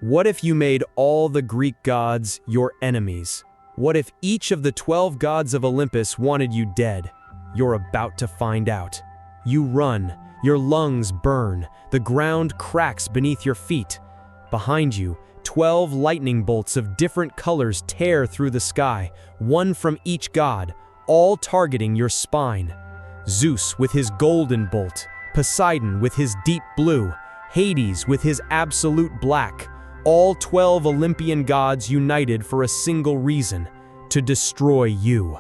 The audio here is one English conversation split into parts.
What if you made all the Greek gods your enemies? What if each of the 12 gods of Olympus wanted you dead? You're about to find out. You run, your lungs burn, the ground cracks beneath your feet. Behind you, 12 lightning bolts of different colors tear through the sky, one from each god, all targeting your spine. Zeus with his golden bolt, Poseidon with his deep blue, Hades with his absolute black, all 12 Olympian gods united for a single reason: to destroy you.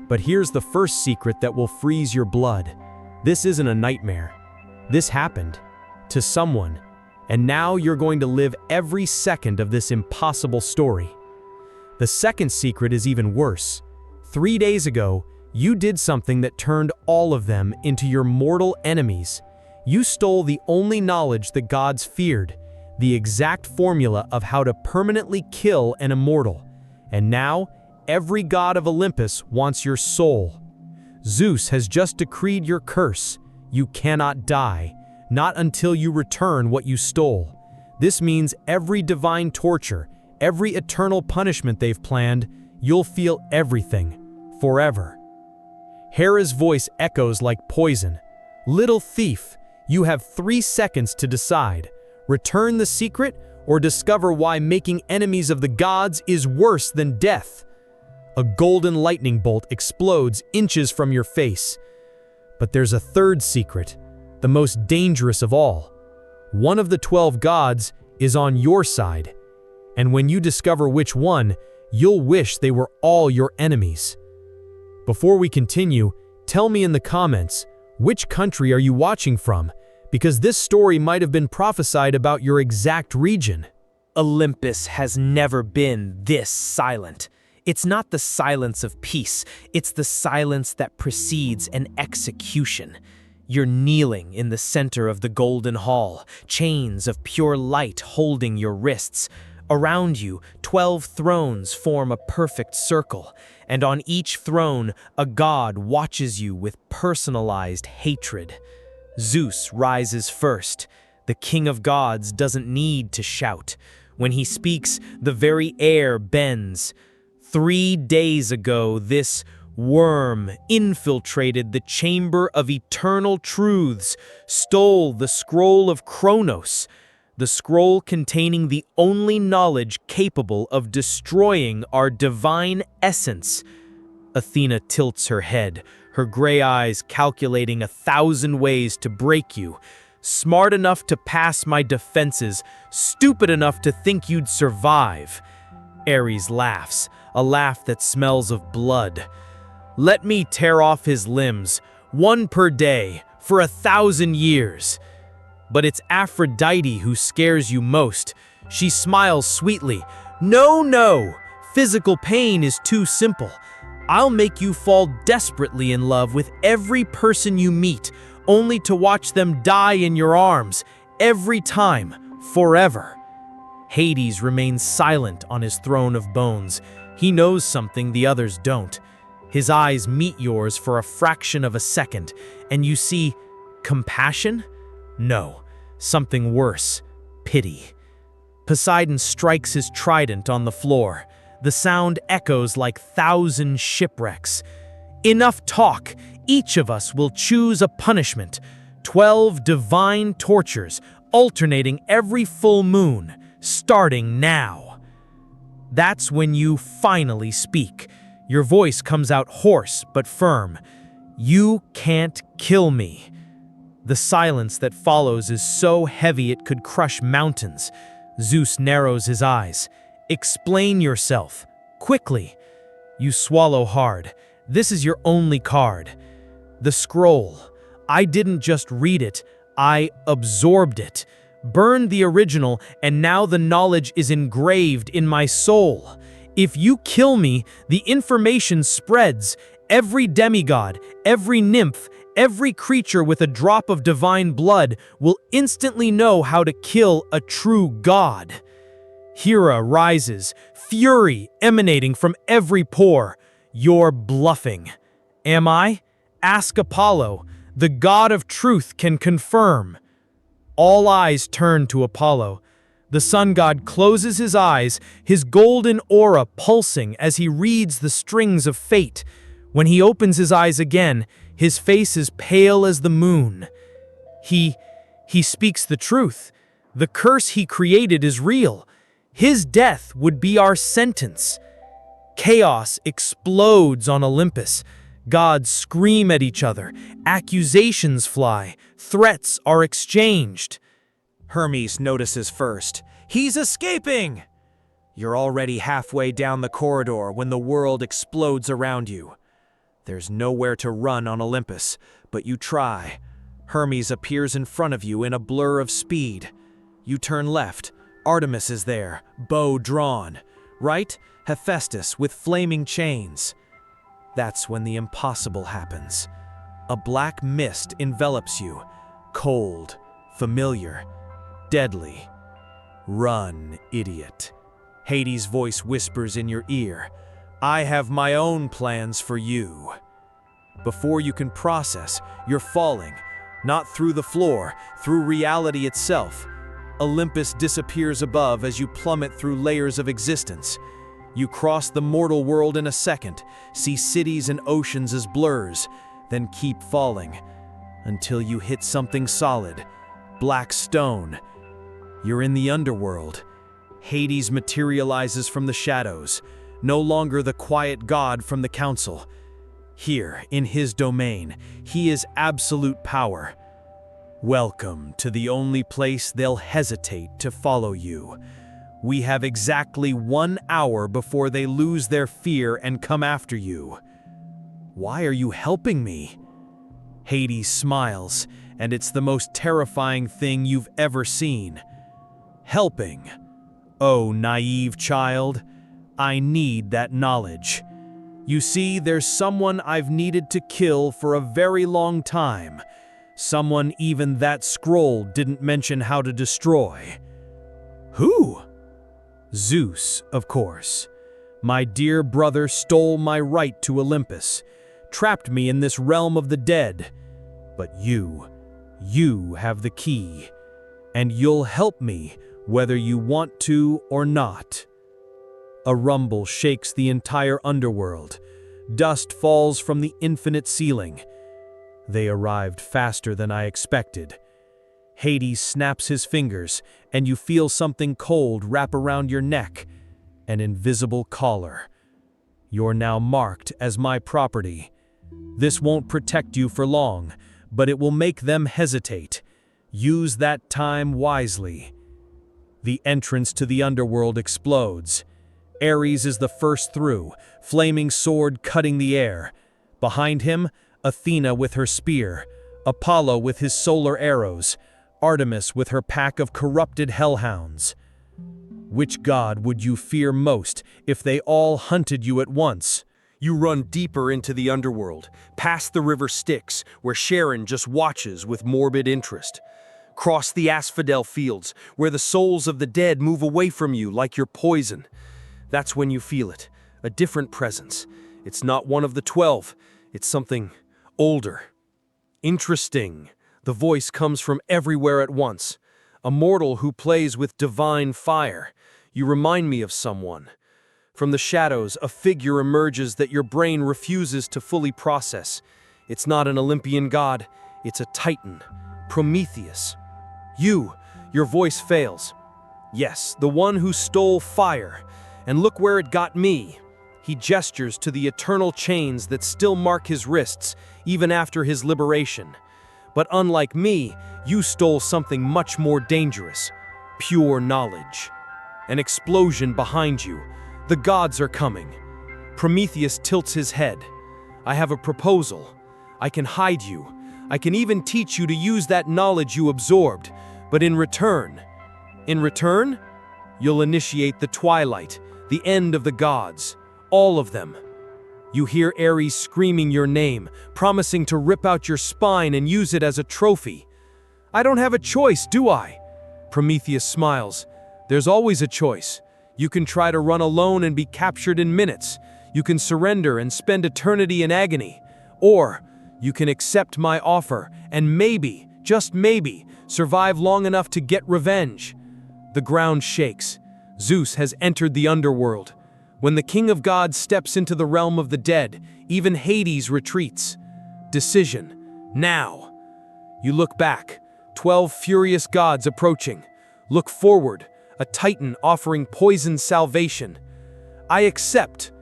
But here's the first secret that will freeze your blood. This isn't a nightmare. This happened to someone, and now you're going to live every second of this impossible story. The second secret is even worse. 3 days ago, you did something that turned all of them into your mortal enemies. You stole the only knowledge the gods feared, the exact formula of how to permanently kill an immortal. And now, every god of Olympus wants your soul. Zeus has just decreed your curse. You cannot die, not until you return what you stole. This means every divine torture, every eternal punishment they've planned, you'll feel everything, forever. Hera's voice echoes like poison. Little thief, you have 3 seconds to decide. Return the secret, or discover why making enemies of the gods is worse than death. A golden lightning bolt explodes inches from your face. But there's a third secret, the most dangerous of all. One of the 12 gods is on your side, and when you discover which one, you'll wish they were all your enemies. Before we continue, tell me in the comments, which country are you watching from? Because this story might have been prophesied about your exact region. Olympus has never been this silent. It's not the silence of peace, it's the silence that precedes an execution. You're kneeling in the center of the golden hall, chains of pure light holding your wrists. Around you, 12 thrones form a perfect circle, and on each throne, a god watches you with personalized hatred. Zeus rises first. The king of gods doesn't need to shout. When he speaks, the very air bends. 3 days ago, this worm infiltrated the chamber of eternal truths, stole the scroll of Kronos, the scroll containing the only knowledge capable of destroying our divine essence. Athena tilts her head, her gray eyes calculating 1,000 ways to break you. Smart enough to pass my defenses, stupid enough to think you'd survive. Ares laughs, a laugh that smells of blood. Let me tear off his limbs, 1 per day, for 1,000 years. But it's Aphrodite who scares you most. She smiles sweetly. No, no, physical pain is too simple. I'll make you fall desperately in love with every person you meet, only to watch them die in your arms, every time, forever. Hades remains silent on his throne of bones. He knows something the others don't. His eyes meet yours for a fraction of a second, and you see compassion? No, something worse, pity. Poseidon strikes his trident on the floor. The sound echoes like 1,000 shipwrecks. Enough talk. Each of us will choose a punishment. 12 divine tortures, alternating every full moon, starting now. That's when you finally speak. Your voice comes out hoarse but firm. You can't kill me. The silence that follows is so heavy it could crush mountains. Zeus narrows his eyes. Explain yourself, quickly. You swallow hard. This is your only card. The scroll. I didn't just read it, I absorbed it. Burned the original, and now the knowledge is engraved in my soul. If you kill me, the information spreads. Every demigod, every nymph, every creature with a drop of divine blood will instantly know how to kill a true god. Hera rises, fury emanating from every pore. You're bluffing. Am I? Ask Apollo. The god of truth can confirm. All eyes turn to Apollo. The sun god closes his eyes, his golden aura pulsing as he reads the strings of fate. When he opens his eyes again, his face is pale as the moon. He speaks the truth. The curse he created is real. His death would be our sentence. Chaos explodes on Olympus. Gods scream at each other. Accusations fly. Threats are exchanged. Hermes notices first. He's escaping! You're already halfway down the corridor when the world explodes around you. There's nowhere to run on Olympus, but you try. Hermes appears in front of you in a blur of speed. You turn left. Artemis is there, bow drawn. Right? Hephaestus with flaming chains. That's when the impossible happens. A black mist envelops you, cold, familiar, deadly. Run, idiot. Hades' voice whispers in your ear. I have my own plans for you. Before you can process, you're falling, not through the floor, through reality itself. Olympus disappears above as you plummet through layers of existence. You cross the mortal world in a second, see cities and oceans as blurs, then keep falling, until you hit something solid, black stone. You're in the underworld. Hades materializes from the shadows, no longer the quiet god from the council. Here, in his domain, he is absolute power. Welcome to the only place they'll hesitate to follow you. We have exactly 1 hour before they lose their fear and come after you. Why are you helping me? Hades smiles, and it's the most terrifying thing you've ever seen. Helping. Oh, naive child, I need that knowledge. You see, there's someone I've needed to kill for a very long time. Someone even that scroll didn't mention how to destroy. Who? Zeus, of course. My dear brother stole my right to Olympus, trapped me in this realm of the dead. But you have the key, and you'll help me whether you want to or not. A rumble shakes the entire underworld. Dust falls from the infinite ceiling. They arrived faster than I expected. Hades snaps his fingers, and you feel something cold wrap around your neck, an invisible collar. You're now marked as my property. This won't protect you for long, but it will make them hesitate. Use that time wisely. The entrance to the underworld explodes. Ares is the first through, flaming sword cutting the air. Behind him, Athena with her spear, Apollo with his solar arrows, Artemis with her pack of corrupted hellhounds. Which god would you fear most if they all hunted you at once? You run deeper into the underworld, past the river Styx, where Charon just watches with morbid interest. Cross the asphodel fields, where the souls of the dead move away from you like your poison. That's when you feel it, a different presence. It's not one of the 12, it's something older. Interesting. The voice comes from everywhere at once. A mortal who plays with divine fire. You remind me of someone. From the shadows, a figure emerges that your brain refuses to fully process. It's not an Olympian god, it's a titan, Prometheus. Your voice fails. Yes, the one who stole fire. And look where it got me. He gestures to the eternal chains that still mark his wrists, even after his liberation. But unlike me, you stole something much more dangerous. Pure knowledge. An explosion behind you. The gods are coming. Prometheus tilts his head. I have a proposal. I can hide you. I can even teach you to use that knowledge you absorbed. But in return, you'll initiate the twilight, the end of the gods, all of them. You hear Ares screaming your name, promising to rip out your spine and use it as a trophy. I don't have a choice, do I? Prometheus smiles. There's always a choice. You can try to run alone and be captured in minutes. You can surrender and spend eternity in agony. Or you can accept my offer and maybe, just maybe, survive long enough to get revenge. the ground shakes. Zeus has entered the underworld. When the king of gods steps into the realm of the dead, even Hades retreats. Decision. Now. You look back. 12 furious gods approaching. Look forward. A titan offering poisoned salvation. I accept.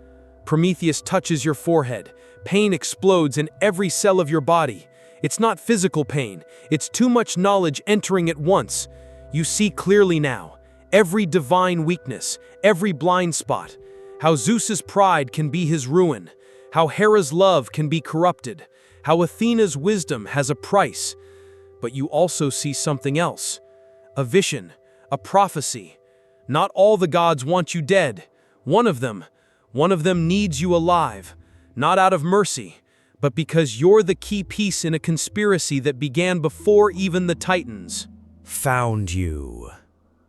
Prometheus touches your forehead. Pain explodes in every cell of your body. It's not physical pain. It's too much knowledge entering at once. You see clearly now. Every divine weakness, every blind spot. How Zeus's pride can be his ruin. How Hera's love can be corrupted. How Athena's wisdom has a price. But you also see something else. A vision, a prophecy. Not all the gods want you dead. One of them needs you alive. Not out of mercy, but because you're the key piece in a conspiracy that began before even the Titans. Found you.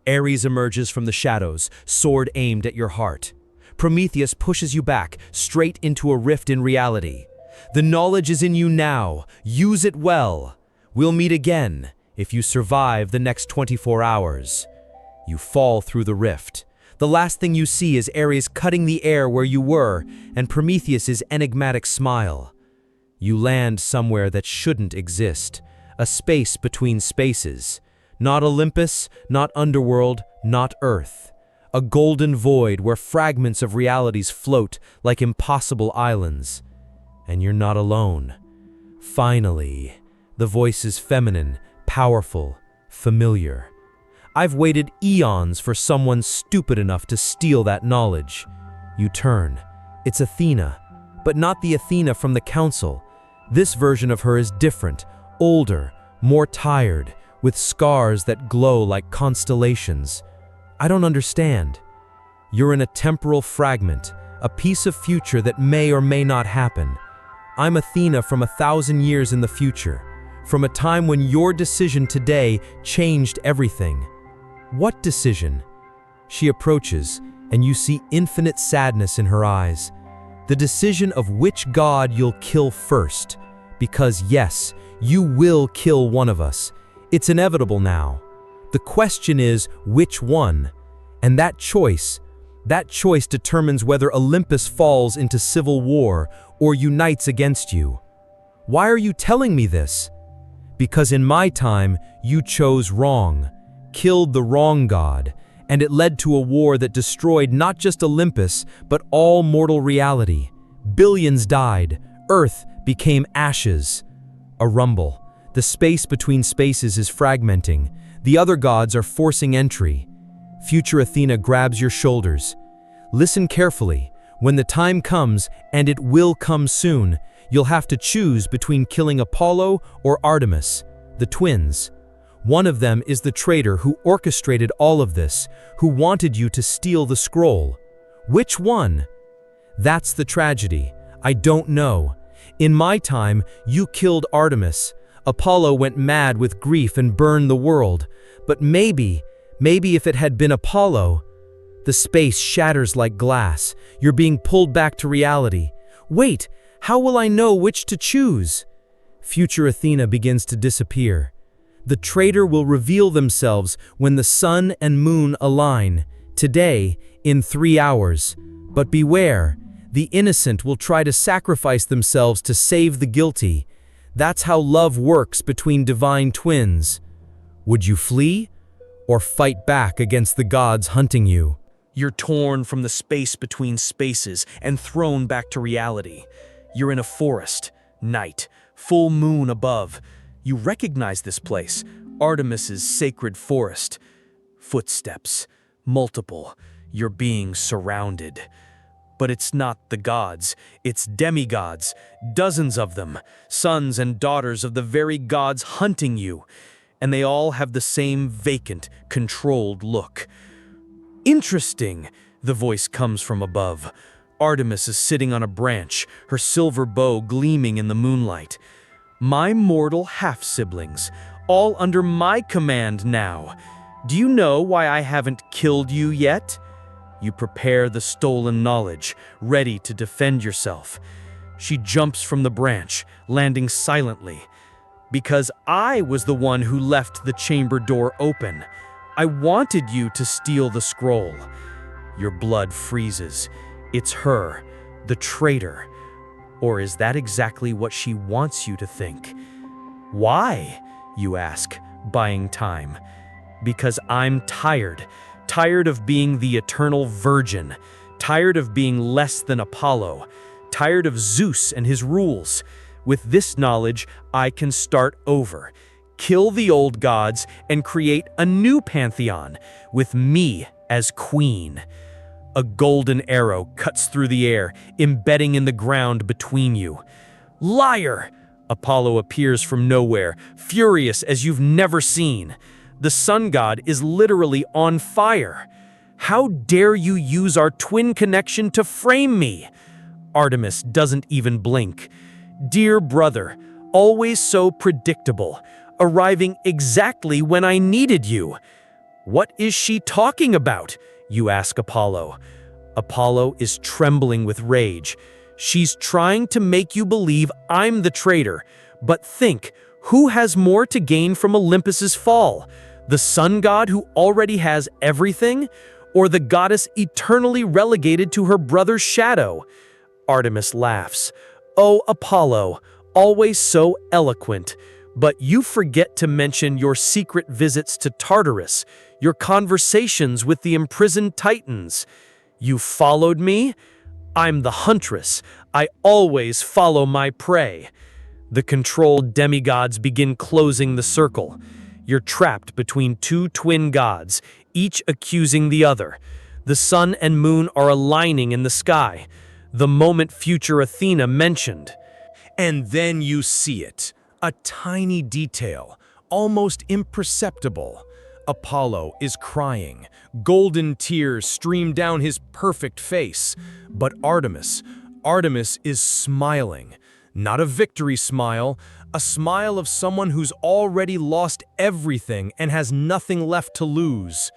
Ares emerges from the shadows, sword aimed at your heart. Prometheus pushes you back, straight into a rift in reality. The knowledge is in you now. Use it well. We'll meet again if you survive the next 24 hours. You fall through the rift. The last thing you see is Ares cutting the air where you were, and Prometheus's enigmatic smile. You land somewhere that shouldn't exist, a space between spaces. Not Olympus, not underworld, not Earth. A golden void where fragments of realities float like impossible islands. And you're not alone. Finally, the voice is feminine, powerful, familiar. I've waited eons for someone stupid enough to steal that knowledge. You turn. It's Athena, but not the Athena from the council. This version of her is different, older, more tired, with scars that glow like constellations. I don't understand. You're in a temporal fragment, a piece of future that may or may not happen. I'm Athena from 1,000 years in the future, from a time when your decision today changed everything. What decision? She approaches, and you see infinite sadness in her eyes. The decision of which god you'll kill first. Because yes, you will kill one of us. It's inevitable now. The question is, which one? And that choice determines whether Olympus falls into civil war or unites against you. Why are you telling me this? Because in my time, you chose wrong, killed the wrong god, and it led to a war that destroyed not just Olympus, but all mortal reality. Billions died, Earth became ashes. A rumble. The space between spaces is fragmenting. The other gods are forcing entry. Future Athena grabs your shoulders. Listen carefully. When the time comes, and it will come soon, you'll have to choose between killing Apollo or Artemis, the twins. One of them is the traitor who orchestrated all of this, who wanted you to steal the scroll. Which one? That's the tragedy. I don't know. In my time, you killed Artemis. Apollo went mad with grief and burned the world. But maybe if it had been Apollo, the space shatters like glass. You're being pulled back to reality. Wait, how will I know which to choose? Future Athena begins to disappear. The traitor will reveal themselves when the sun and moon align, today, in 3 hours. But beware, the innocent will try to sacrifice themselves to save the guilty. That's how love works between divine twins. Would you flee, or fight back against the gods hunting you? You're torn from the space between spaces and thrown back to reality. You're in a forest, night, full moon above. You recognize this place, Artemis's sacred forest. Footsteps, multiple. You're being surrounded. But it's not the gods, it's demigods, dozens of them, sons and daughters of the very gods hunting you. And they all have the same vacant, controlled look. Interesting, the voice comes from above. Artemis is sitting on a branch, her silver bow gleaming in the moonlight. My mortal half-siblings, all under my command now. Do you know why I haven't killed you yet? You prepare the stolen knowledge, ready to defend yourself. She jumps from the branch, landing silently. Because I was the one who left the chamber door open. I wanted you to steal the scroll. Your blood freezes. It's her, the traitor. Or is that exactly what she wants you to think? Why, you ask, buying time? Because I'm tired. Tired of being the eternal virgin. Tired of being less than Apollo. Tired of Zeus and his rules. With this knowledge, I can start over. Kill the old gods and create a new pantheon with me as queen. A golden arrow cuts through the air, embedding in the ground between you. Liar! Apollo appears from nowhere, furious as you've never seen. The sun god is literally on fire. How dare you use our twin connection to frame me? Artemis doesn't even blink. Dear brother, always so predictable, arriving exactly when I needed you. What is she talking about? You ask Apollo. Apollo is trembling with rage. She's trying to make you believe I'm the traitor. But think, who has more to gain from Olympus's fall? The sun god who already has everything? Or the goddess eternally relegated to her brother's shadow? Artemis laughs. Oh, Apollo, always so eloquent. But you forget to mention your secret visits to Tartarus, your conversations with the imprisoned titans. You followed me? I'm the huntress. I always follow my prey. The controlled demigods begin closing the circle. You're trapped between two twin gods, each accusing the other. The sun and moon are aligning in the sky, the moment future Athena mentioned. And then you see it. A tiny detail, almost imperceptible. Apollo is crying. Golden tears stream down his perfect face. But Artemis is smiling. Not a victory smile, a smile of someone who's already lost everything and has nothing left to lose.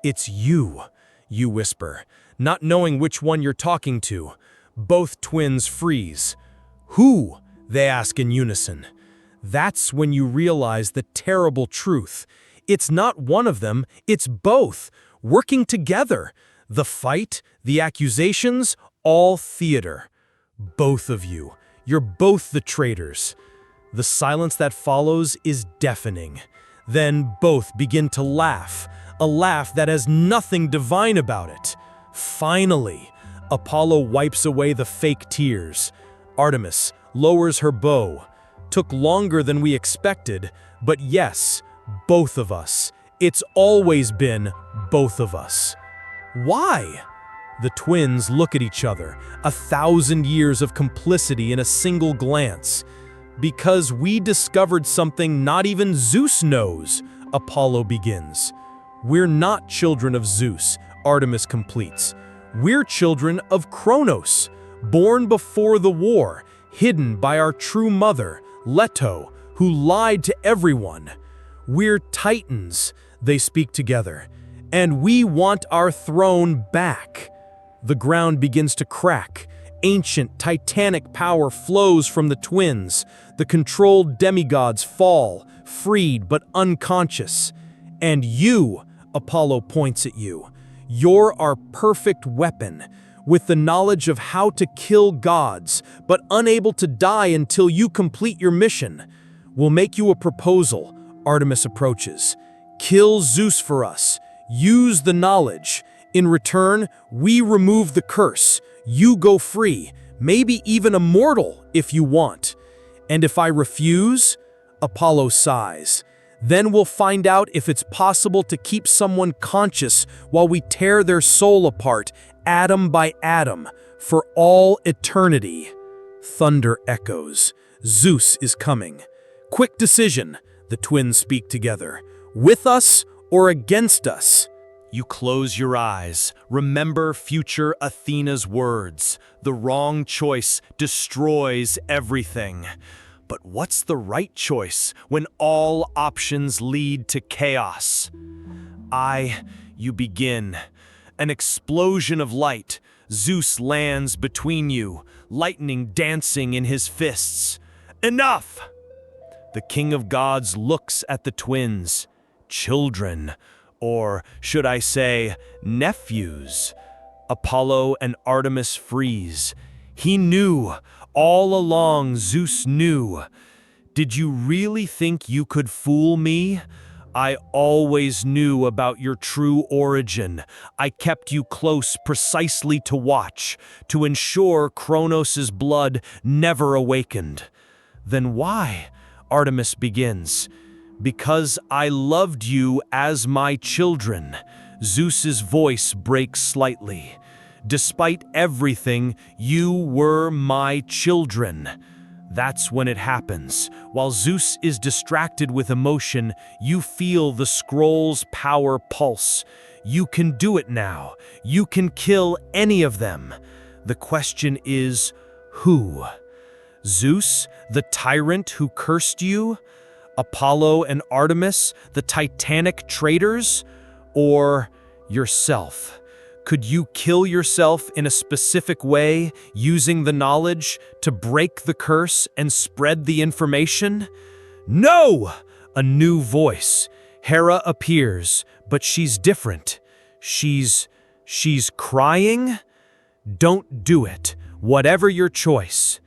It's you, you whisper, not knowing which one you're talking to. Both twins freeze. Who? They ask in unison. That's when you realize the terrible truth. It's not one of them, it's both, working together. The fight, the accusations, all theater. Both of you. You're both the traitors. The silence that follows is deafening. Then both begin to laugh, a laugh that has nothing divine about it. Finally, Apollo wipes away the fake tears. Artemis lowers her bow. Took longer than we expected, but yes, both of us. It's always been both of us. Why? The twins look at each other, 1,000 years of complicity in a single glance. Because we discovered something not even Zeus knows, Apollo begins. We're not children of Zeus, Artemis completes. We're children of Kronos, born before the war, hidden by our true mother, Leto, who lied to everyone. We're titans, they speak together, and we want our throne back. The ground begins to crack. Ancient, titanic power flows from the twins. The controlled demigods fall, freed but unconscious. And you, Apollo points at you, you're our perfect weapon, with the knowledge of how to kill gods, but unable to die until you complete your mission. We'll make you a proposal, Artemis approaches. Kill Zeus for us. Use the knowledge. In return, we remove the curse. You go free, maybe even immortal if you want. And if I refuse? Apollo sighs. Then we'll find out if it's possible to keep someone conscious while we tear their soul apart, atom by atom, for all eternity. Thunder echoes. Zeus is coming. Quick decision, the twins speak together. With us or against us? You close your eyes. Remember future Athena's words. The wrong choice destroys everything. But what's the right choice when all options lead to chaos? You begin. An explosion of light. Zeus lands between you, lightning dancing in his fists. Enough! The king of gods looks at the twins. Children, or should I say, nephews. Apollo and Artemis freeze. He knew, all along Zeus knew. Did you really think you could fool me? I always knew about your true origin. I kept you close precisely to watch, to ensure Kronos' blood never awakened. Then why? Artemis begins. Because I loved you as my children. Zeus's voice breaks slightly. Despite everything, you were my children. That's when it happens. While Zeus is distracted with emotion, you feel the scroll's power pulse. You can do it now. You can kill any of them. The question is, who? Zeus, the tyrant who cursed you? Apollo and Artemis, the titanic traitors? Or yourself? Could you kill yourself in a specific way, using the knowledge to break the curse and spread the information? No! A new voice. Hera appears, but she's different. She's crying? Don't do it, whatever your choice.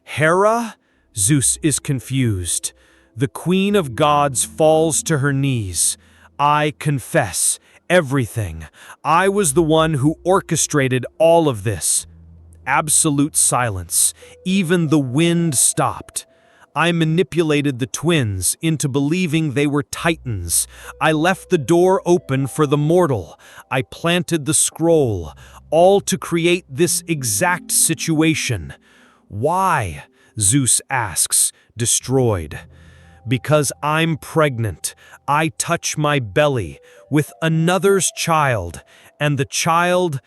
Hera? Zeus is confused. The queen of gods falls to her knees. I confess everything. I was the one who orchestrated all of this. Absolute silence. Even the wind stopped. I manipulated the twins into believing they were titans. I left the door open for the mortal. I planted the scroll, all to create this exact situation. Why? Zeus asks, destroyed. Because I'm pregnant. I touch my belly with another's child, and the child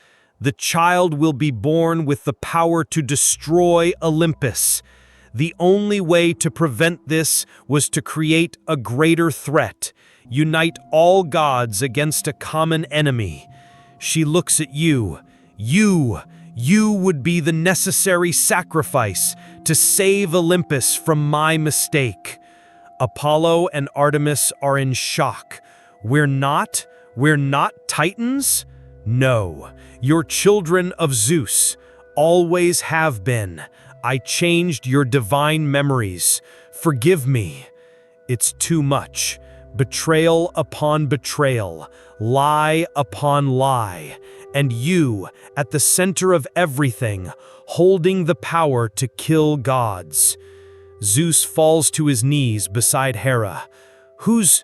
will be born with the power to destroy Olympus. The only way to prevent this was to create a greater threat, unite all gods against a common enemy. She looks at you. You would be the necessary sacrifice to save Olympus from my mistake. Apollo and Artemis are in shock. We're not titans? No, you're children of Zeus, always have been. I changed your divine memories. Forgive me. It's too much. Betrayal upon betrayal, lie upon lie, and you, at the center of everything, holding the power to kill gods. Zeus falls to his knees beside Hera. Whose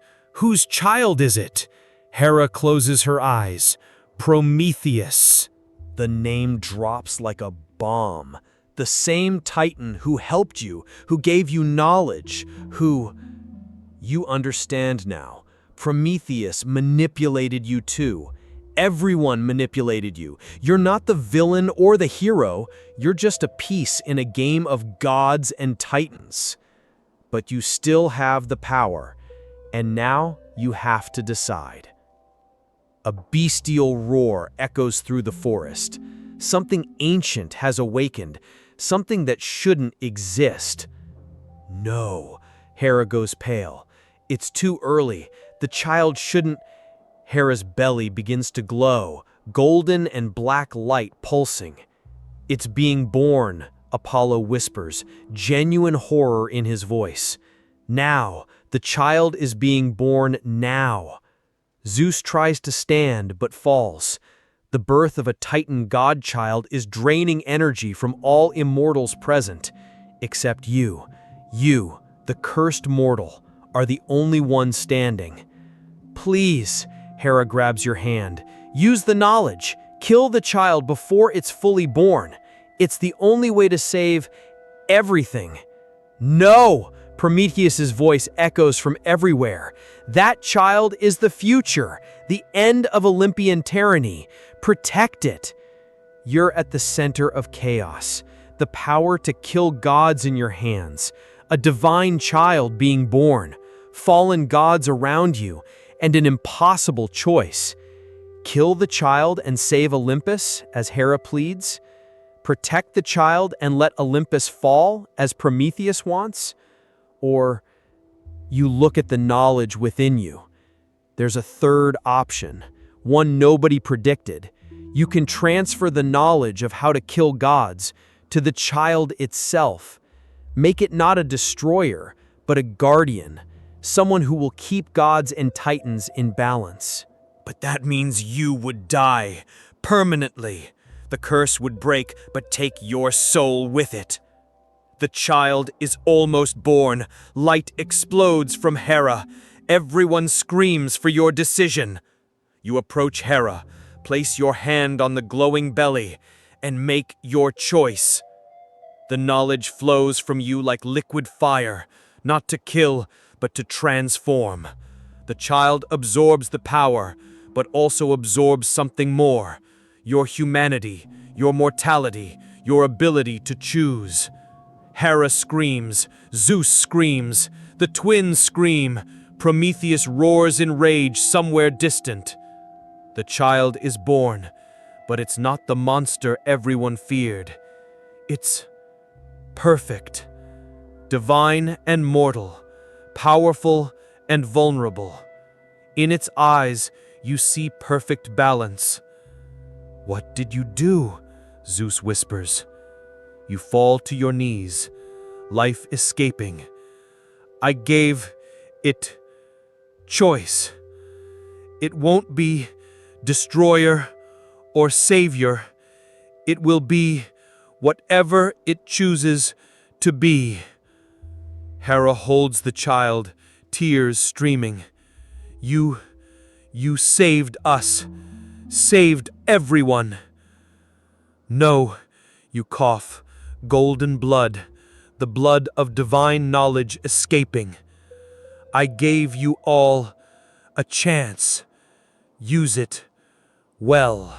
child is it? Hera closes her eyes. Prometheus. The name drops like a bomb. The same Titan who helped you, who gave you knowledge, who... You understand now. Prometheus manipulated you too. Everyone manipulated you. You're not the villain or the hero. You're just a piece in a game of gods and titans. But you still have the power. And now you have to decide. A bestial roar echoes through the forest. Something ancient has awakened. Something that shouldn't exist. No. Hera goes pale. It's too early. The child shouldn't... Hera's belly begins to glow, golden and black light pulsing. It's being born, Apollo whispers, genuine horror in his voice. Now, the child is being born now. Zeus tries to stand but falls. The birth of a Titan godchild is draining energy from all immortals present, except you. You, the cursed mortal, are the only one standing. Please, Hera grabs your hand. Use the knowledge. Kill the child before it's fully born. It's the only way to save everything. No! Prometheus's voice echoes from everywhere. That child is the future, the end of Olympian tyranny. Protect it. You're at the center of chaos. The power to kill gods in your hands. A divine child being born. Fallen gods around you. And an impossible choice. Kill the child and save Olympus, as Hera pleads? Protect the child and let Olympus fall, as Prometheus wants? Or you look at the knowledge within you. there's a third option, one nobody predicted. You can transfer the knowledge of how to kill gods to the child itself. Make it not a destroyer, but a guardian, someone who will keep gods and titans in balance. But that means you would die, permanently. The curse would break, but take your soul with it. The child is almost born. Light explodes from Hera. Everyone screams for your decision. You approach Hera, place your hand on the glowing belly, and make your choice. The knowledge flows from you like liquid fire, not to kill, but to transform. The child absorbs the power, but also absorbs something more. Your humanity, your mortality, your ability to choose. Hera screams, Zeus screams, the twins scream, Prometheus roars in rage somewhere distant. The child is born, but it's not the monster everyone feared. It's perfect, divine and mortal, powerful and vulnerable. In its eyes, you see perfect balance. "What did you do?" Zeus whispers. You fall to your knees, life escaping. "I gave it choice. It won't be destroyer or savior. It will be whatever it chooses to be." Hera holds the child, tears streaming. You saved us, saved everyone." "No," you cough, golden blood, the blood of divine knowledge escaping. "I gave you all a chance. Use it well."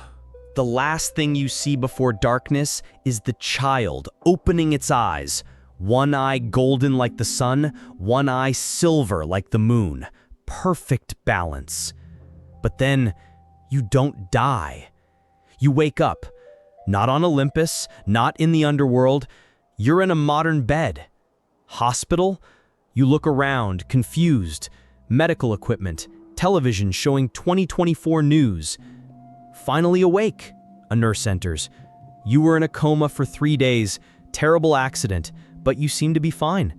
The last thing you see before darkness is the child opening its eyes, one eye golden like the sun, one eye silver like the moon. Perfect balance. But then you don't die. You wake up, not on Olympus, not in the underworld. You're in a modern bed. Hospital? You look around, confused. Medical equipment, television showing 2024 news. Finally awake, a nurse enters. You were in a coma for 3 days, terrible accident, but you seem to be fine.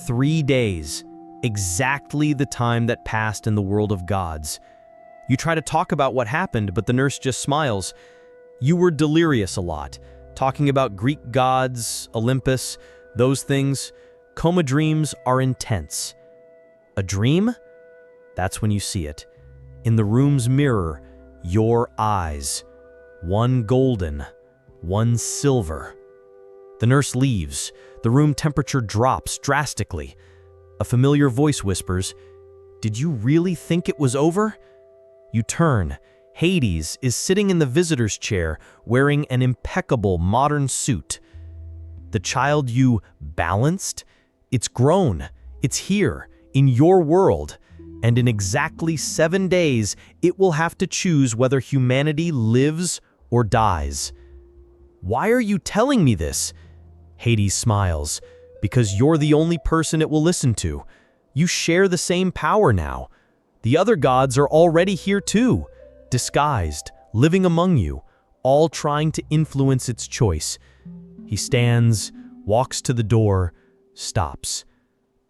3 days, exactly the time that passed in the world of gods. You try to talk about what happened, but the nurse just smiles. You were delirious a lot, talking about Greek gods, Olympus, those things. Coma dreams are intense. A dream? That's when you see it. In the room's mirror, your eyes. One golden, one silver. The nurse leaves. The room temperature drops drastically. A familiar voice whispers, "Did you really think it was over?" You turn. Hades is sitting in the visitor's chair wearing an impeccable modern suit. The child you balanced? It's grown. It's here, in your world. And in exactly 7 days, it will have to choose whether humanity lives or dies. "Why are you telling me this?" Hades smiles. "Because you're the only person it will listen to. You share the same power now. The other gods are already here too, disguised, living among you, all trying to influence its choice." He stands, walks to the door, stops.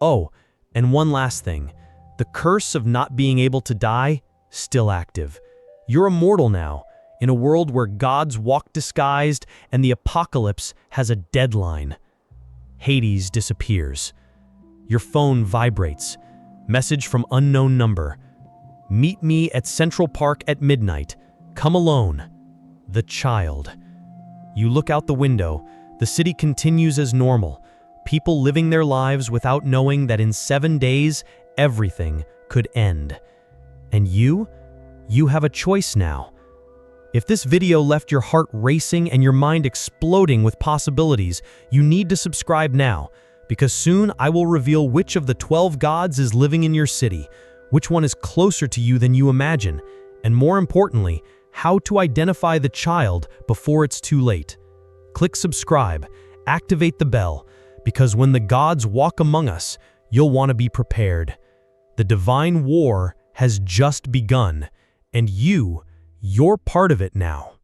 "Oh, and one last thing. The curse of not being able to die, still active. You're immortal now, in a world where gods walk disguised and the apocalypse has a deadline." Hades disappears. Your phone vibrates. Message from unknown number. "Meet me at Central Park at midnight. Come alone." The child. You look out the window. The city continues as normal. People living their lives without knowing that in 7 days, everything could end. And you have a choice now. If this video left your heart racing and your mind exploding with possibilities, you need to subscribe now, because soon I will reveal which of the 12 gods is living in your city, which one is closer to you than you imagine, and more importantly, how to identify the child before it's too late. Click subscribe, activate the bell, because when the gods walk among us, you'll want to be prepared. The divine war has just begun, and you're part of it now.